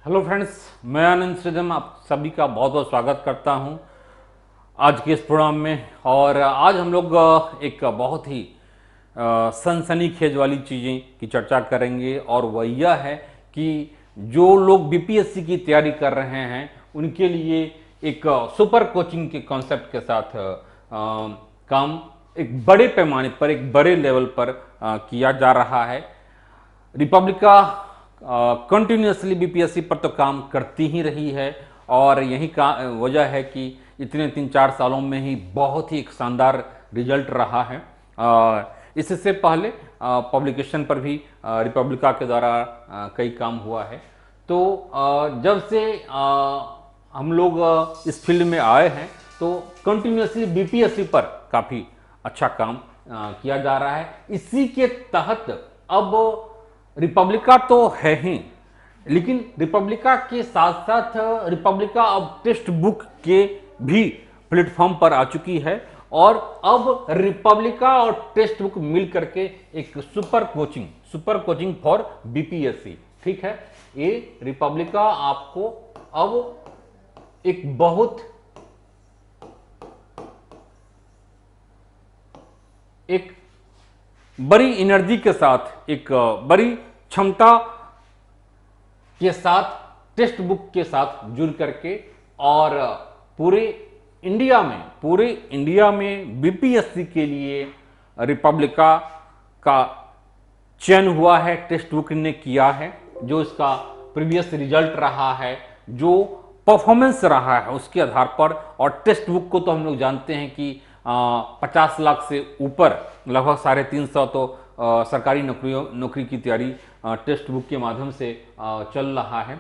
Hello friends, मैं आनंद सृजन आप सभी का बहुत बहुत स्वागत करता हूं आज के इस प्रोग्राम में। और आज हम लोग एक बहुत ही सनसनीखेज वाली चीज़ें की चर्चा करेंगे, और वह यह है कि जो लोग बीपीएससी की तैयारी कर रहे हैं उनके लिए एक सुपर कोचिंग के कॉन्सेप्ट के साथ काम एक बड़े पैमाने पर, एक बड़े लेवल पर किया जा रहा है। रिपब्लिका कंटिन्यूसली बीपीएससी पर तो काम करती ही रही है, और यही का वजह है कि इतने 3-4 सालों में ही बहुत ही एक शानदार रिजल्ट रहा है। इससे पहले पब्लिकेशन पर भी रिपब्लिका के द्वारा कई काम हुआ है। तो जब से हम लोग इस फील्ड में आए हैं तो कंटिन्यूसली बीपीएससी पर काफ़ी अच्छा काम किया जा रहा है। इसी के तहत अब रिपब्लिका तो है ही, लेकिन रिपब्लिका के साथ साथ रिपब्लिका अब टेक्स्ट बुक के भी प्लेटफॉर्म पर आ चुकी है, और अब रिपब्लिका और टेक्स्ट बुक मिल करके एक सुपर कोचिंग फॉर बीपीएससी, ठीक है। ये रिपब्लिका आपको अब एक बहुत एक बड़ी एनर्जी के साथ, एक बड़ी क्षमता के साथ, टेक्स्ट बुक के साथ जुड़ करके, और पूरे इंडिया में बीपीएससी के लिए रिपब्लिका का चयन हुआ है, टेक्स्ट बुक ने किया है। जो इसका प्रीवियस रिजल्ट रहा है, जो परफॉर्मेंस रहा है, उसके आधार पर। और टेक्स्ट बुक को तो हम लोग जानते हैं कि 50 लाख से ऊपर, लगभग 350 तो सरकारी नौकरी की तैयारी टेक्स्ट बुक के माध्यम से चल रहा है,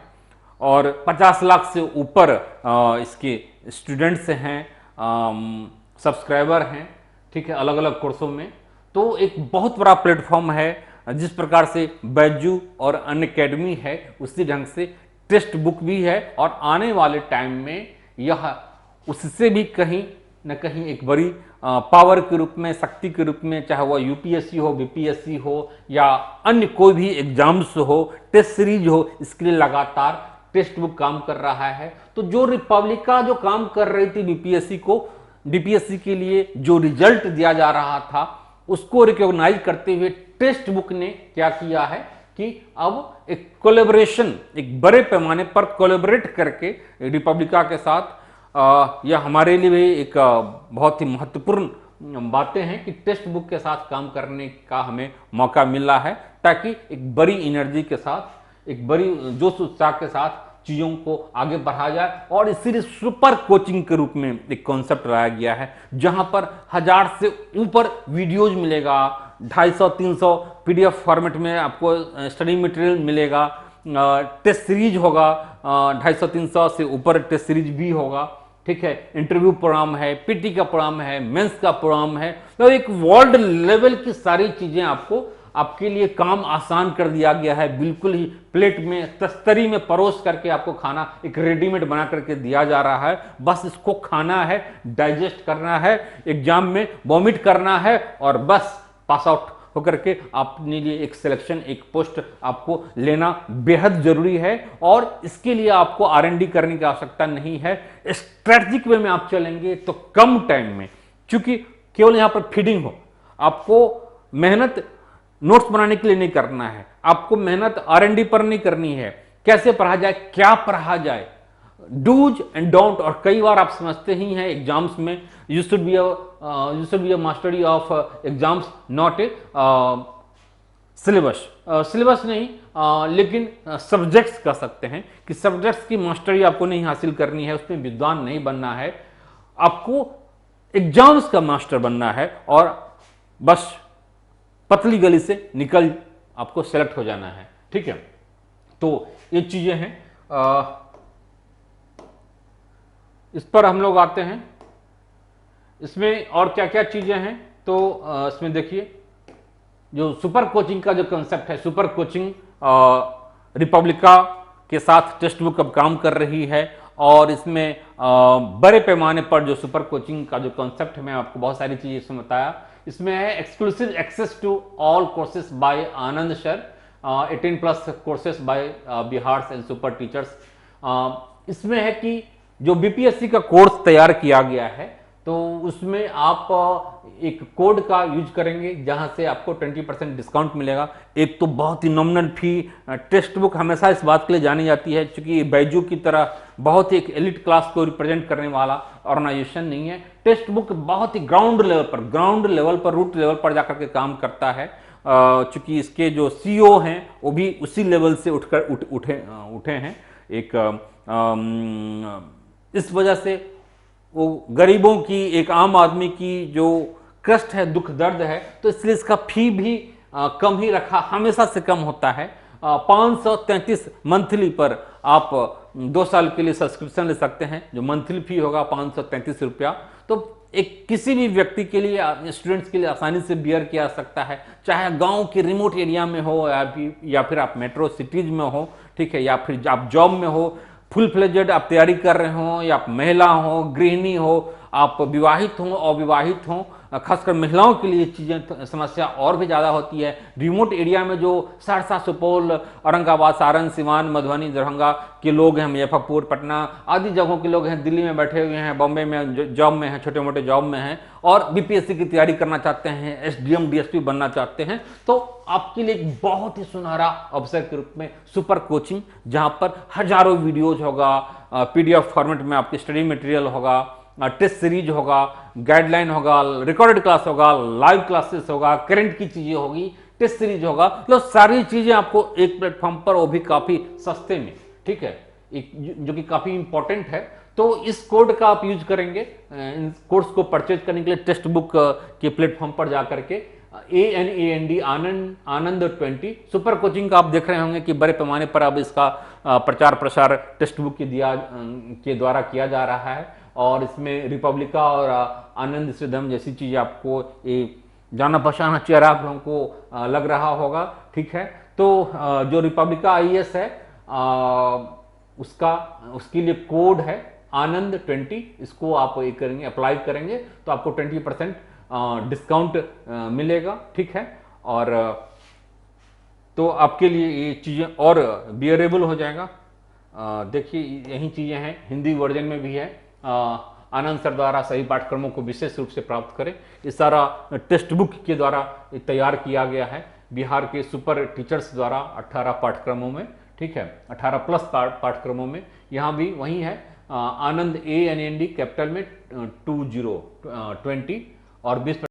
और 50 लाख से ऊपर इसके स्टूडेंट्स हैं, सब्सक्राइबर हैं, ठीक है, अलग अलग कोर्सों में। तो एक बहुत बड़ा प्लेटफॉर्म है। जिस प्रकार से बैजू और अनअकैडमी है, उसी ढंग से टेक्स्ट बुक भी है, और आने वाले टाइम में यह उससे भी कहीं न कहीं एक बड़ी पावर के रूप में, शक्ति के रूप में, चाहे वह यूपीएससी हो, बीपीएससी हो, या अन्य कोई भी एग्जाम्स हो, टेस्ट सीरीज हो, इसके लिए लगातार टेक्स्ट बुक काम कर रहा है। तो जो रिपब्लिका जो काम कर रही थी बीपीएससी के लिए, जो रिजल्ट दिया जा रहा था, उसको रिकॉग्नाइज करते हुए टेक्स्ट बुक ने क्या किया है कि अब एक कोलैबोरेशन, एक बड़े पैमाने पर कोलैबोरेट करके रिपब्लिका के साथ, यह हमारे लिए भी एक बहुत ही महत्वपूर्ण बातें हैं कि टेक्स्ट बुक के साथ काम करने का हमें मौका मिला है, ताकि एक बड़ी एनर्जी के साथ, एक बड़ी जोश उत्साह के साथ चीज़ों को आगे बढ़ाया जाए। और इसीलिए सुपर कोचिंग के रूप में एक कॉन्सेप्ट लाया गया है, जहां पर 1000 से ऊपर वीडियोज मिलेगा, 250-300 पीडीएफ फॉर्मेट में आपको स्टडी मटेरियल मिलेगा, टेस्ट सीरीज होगा, 250-300 से ऊपर टेस्ट सीरीज भी होगा, ठीक है। इंटरव्यू प्रोग्राम है, पीटी का प्रोग्राम है, मेंस का प्रोग्राम है। तो एक वर्ल्ड लेवल की सारी चीजें आपके लिए काम आसान कर दिया गया है। बिल्कुल ही प्लेट में, तस्तरी में परोस करके आपको खाना एक रेडीमेड बना करके दिया जा रहा है। बस इसको खाना है, डाइजेस्ट करना है, एग्जाम में वॉमिट करना है, और बस पास आउट होकर के अपने लिए एक सिलेक्शन, एक पोस्ट आपको लेना बेहद जरूरी है। और इसके लिए आपको आरएनडी करने की आवश्यकता नहीं है। स्ट्रेटजिक वे में आप चलेंगे तो कम टाइम में, क्योंकि केवल यहां पर फीडिंग हो, आपको मेहनत नोट्स बनाने के लिए नहीं करना है, आपको मेहनत आरएनडी पर नहीं करनी है। कैसे पढ़ा जाए, क्या पढ़ा जाए, डूज एंड डोंट। और कई बार आप समझते ही हैं एग्जाम्स में, you should be a mastery of exams, not a syllabus नहीं, लेकिन सब्जेक्ट्स कह सकते हैं कि सब्जेक्ट्स की मास्टरी आपको नहीं हासिल करनी है, उसमें विद्वान नहीं बनना है, आपको एग्जाम्स का मास्टर बनना है, और बस पतली गली से निकल आपको सेलेक्ट हो जाना है, ठीक है। तो ये चीजें हैं। इस पर हम लोग आते हैं, इसमें और क्या क्या चीजें हैं। तो इसमें देखिए, जो सुपर कोचिंग का जो कंसेप्ट है, सुपर कोचिंग रिपब्लिका के साथ टेक्स्ट बुक अब काम कर रही है, और इसमें बड़े पैमाने पर जो सुपर कोचिंग का जो कॉन्सेप्ट है, मैं आपको बहुत सारी चीजें इसमें बताया। इसमें है exclusive access to all courses by Anand sir, 18+ courses by Bihar and super teachers. इसमें है कि जो बीपीएससी का कोर्स तैयार किया गया है तो उसमें आप एक कोड का यूज करेंगे जहां से आपको 20% डिस्काउंट मिलेगा। एक तो बहुत ही नॉमिनल फी, टेक्स्ट बुक हमेशा इस बात के लिए जानी जाती है क्योंकि बैजू की तरह बहुत ही एक एलिट क्लास को रिप्रेजेंट करने वाला ऑर्गेनाइजेशन नहीं है। टेक्स्ट बुक बहुत ही ग्राउंड लेवल पर रूट लेवल पर जाकर के काम करता है। चूंकि इसके जो सीईओ हैं वो भी उसी लेवल से उठे हैं। एक इस वजह से वो गरीबों की, एक आम आदमी की जो कष्ट है, दुख दर्द है, तो इसलिए इसका फी भी कम ही रखा, हमेशा से कम होता है। 533 मंथली पर आप 2 साल के लिए सब्सक्रिप्शन ले सकते हैं। जो मंथली फी होगा 533 रुपया, तो एक किसी भी व्यक्ति के लिए, स्टूडेंट्स के लिए आसानी से बियर किया जा सकता है, चाहे गांव के रिमोट एरिया में हो या फिर आप मेट्रो सिटीज में हो, ठीक है, या फिर आप जॉब में हो, फुल फ्लेजेड आप तैयारी कर रहे हो, या आप महिला हो, गृहिणी हो, आप विवाहित हो, अविवाहित हो, खासकर महिलाओं के लिए चीज़ें समस्या और भी ज़्यादा होती है। रिमोट एरिया में जो सहरसा, सुपौल, औरंगाबाद, सारण, सिवान, मधुबनी, दरभंगा के लोग हैं, मुजफ्फरपुर, पटना आदि जगहों के लोग हैं, दिल्ली में बैठे हुए हैं, बॉम्बे में जॉब में हैं, छोटे मोटे जॉब में हैं और बीपीएससी की तैयारी करना चाहते हैं, एसडीएम डीएसपी बनना चाहते हैं, तो आपके लिए एक बहुत ही सुनहरा अवसर के रूप में सुपर कोचिंग, जहां पर हजारों वीडियोज होगा, पीडीएफ फॉर्मेट में आपकी स्टडी मटेरियल होगा, टेस्ट सीरीज होगा, गाइडलाइन होगा, रिकॉर्डेड क्लास होगा, लाइव क्लासेस होगा, करंट की चीजें होगी, टेस्ट सीरीज होगा, मतलब सारी चीजें आपको एक प्लेटफॉर्म पर, वो भी काफी सस्ते में, ठीक है, जो कि काफी इंपॉर्टेंट है। तो इस कोड का आप यूज करेंगे इन कोर्स को परचेज करने के लिए टेक्स्ट बुक के प्लेटफॉर्म पर जाकर के ANAND आनंद 20 सुपर कोचिंग का आप देख रहे होंगे कि बड़े पैमाने पर अब इसका प्रचार प्रसार टेक्स्ट बुक के द्वारा किया जा रहा है और इसमें रिपब्लिका और आनंद श्रीधम जैसी चीजें आपको जाना पहचाना चेहरा आप लोगों को लग रहा होगा, ठीक है। तो जो रिपब्लिका IAS है उसके लिए कोड है आनंद 20, इसको आप करेंगे, अप्लाई करेंगे तो आपको 20% डिस्काउंट मिलेगा, ठीक है। और तो आपके लिए ये चीज़ें और बियरेबल हो जाएगा। देखिए यही चीज़ें हैं, हिंदी वर्जन में भी है। आनंद सर द्वारा सही पाठ्यक्रमों को विशेष रूप से प्राप्त करें। ये सारा टेक्स्ट बुक के द्वारा तैयार किया गया है बिहार के सुपर टीचर्स द्वारा 18 पाठ्यक्रमों में, ठीक है, 18+ पाठ्यक्रमों में। यहाँ भी वही है, आनंद ANAND कैपिटल में 20 और 20 और 20